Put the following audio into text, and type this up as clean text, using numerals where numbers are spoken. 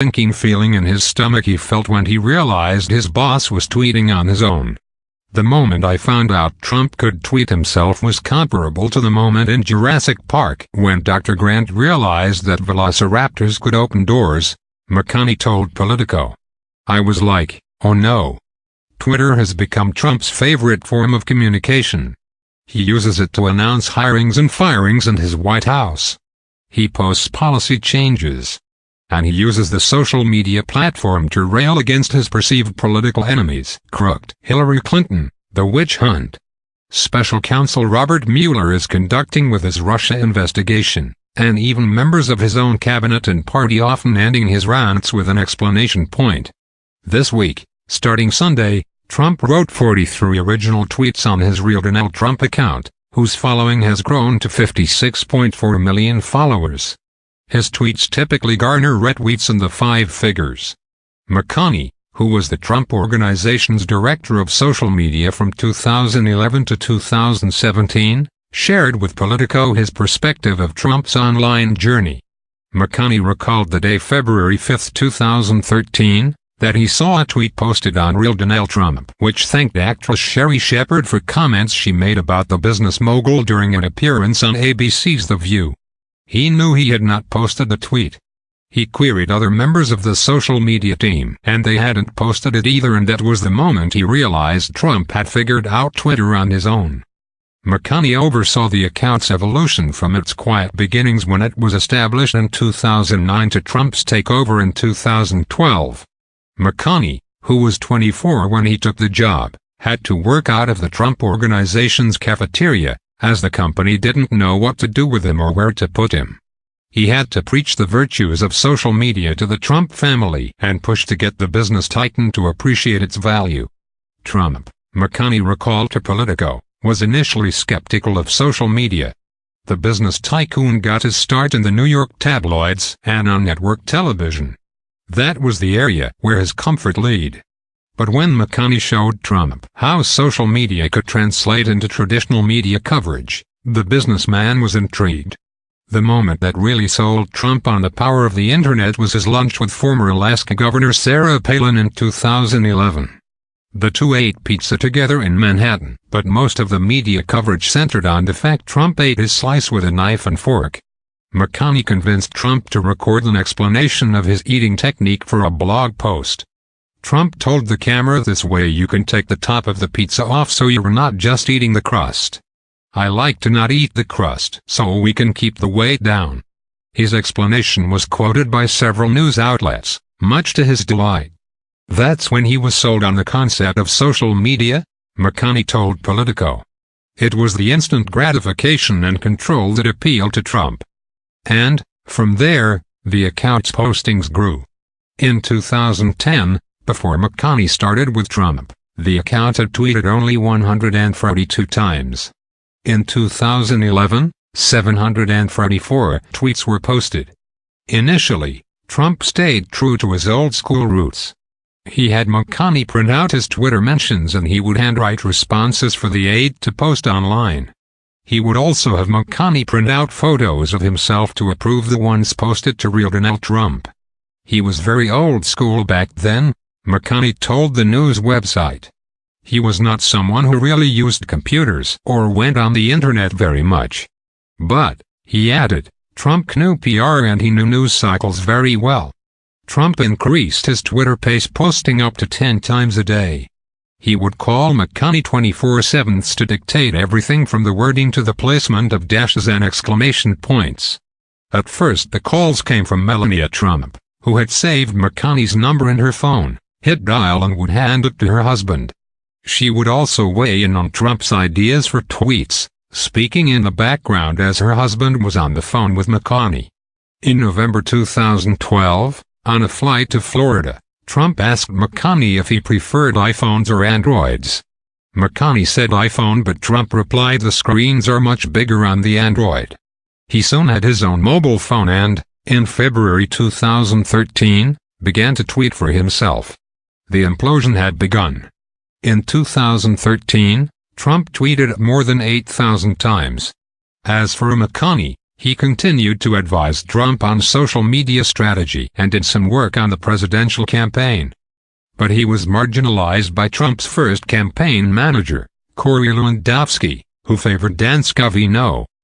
sinking feeling in his stomach he felt when he realized his boss was tweeting on his own. The moment I found out Trump could tweet himself was comparable to the moment in Jurassic Park when Dr. Grant realized that velociraptors could open doors, McConney told Politico. I was like, oh no. Twitter has become Trump's favorite form of communication. He uses it to announce hirings and firings in his White House. He posts policy changes. And he uses the social media platform to rail against his perceived political enemies. Crooked Hillary Clinton, the witch hunt. Special counsel Robert Mueller is conducting with his Russia investigation, and even members of his own cabinet and party often ending his rants with an explanation point. This week, starting Sunday, Trump wrote 43 original tweets on his real Donald Trump account, whose following has grown to 56.4 million followers. His tweets typically garner retweets in the five figures. McConney, who was the Trump Organization's director of social media from 2011 to 2017, shared with Politico his perspective of Trump's online journey. McConney recalled the day February 5, 2013, that he saw a tweet posted on Real Donald Trump which thanked actress Sherri Shepherd for comments she made about the business mogul during an appearance on ABC's The View. He knew he had not posted the tweet. He queried other members of the social media team and they hadn't posted it either, and that was the moment he realized Trump had figured out Twitter on his own. McConney oversaw the account's evolution from its quiet beginnings when it was established in 2009 to Trump's takeover in 2012. McConney, who was 24 when he took the job, had to work out of the Trump Organization's cafeteria, as the company didn't know what to do with him or where to put him. He had to preach the virtues of social media to the Trump family and push to get the business titan to appreciate its value. Trump, McConney recalled to Politico, was initially skeptical of social media. The business tycoon got his start in the New York tabloids and on network television. That was the area where his comfort lay. But when McConney showed Trump how social media could translate into traditional media coverage, the businessman was intrigued. The moment that really sold Trump on the power of the internet was his lunch with former Alaska Governor Sarah Palin in 2011. The two ate pizza together in Manhattan, but most of the media coverage centered on the fact Trump ate his slice with a knife and fork. McConney convinced Trump to record an explanation of his eating technique for a blog post. Trump told the camera, "This way you can take the top of the pizza off so you're not just eating the crust. I like to not eat the crust so we can keep the weight down." His explanation was quoted by several news outlets, much to his delight. That's when he was sold on the concept of social media, McConney told Politico. It was the instant gratification and control that appealed to Trump. And, from there, the account's postings grew. In 2010, before McConney started with Trump, the account had tweeted only 142 times. In 2011, 744 tweets were posted. Initially, Trump stayed true to his old-school roots. He had McConney print out his Twitter mentions and he would handwrite responses for the aide to post online. He would also have McConney print out photos of himself to approve the ones posted to Real Donald Trump. He was very old school back then, McConney told the news website. He was not someone who really used computers or went on the internet very much. But, he added, Trump knew PR and he knew news cycles very well. Trump increased his Twitter pace, posting up to 10 times a day. He would call McConney 24/7 to dictate everything from the wording to the placement of dashes and exclamation points. At first the calls came from Melania Trump, who had saved McConney's number in her phone, hit dial and would hand it to her husband. She would also weigh in on Trump's ideas for tweets, speaking in the background as her husband was on the phone with McConney. In November 2012, on a flight to Florida, Trump asked McConney if he preferred iPhones or Androids. McConney said iPhone, but Trump replied the screens are much bigger on the Android. He soon had his own mobile phone and, in February 2013, began to tweet for himself. The implosion had begun. In 2013, Trump tweeted more than 8,000 times. As for McConney, He continued to advise Trump on social media strategy and did some work on the presidential campaign. But he was marginalized by Trump's first campaign manager, Corey Lewandowski, who favored Dan Scavino.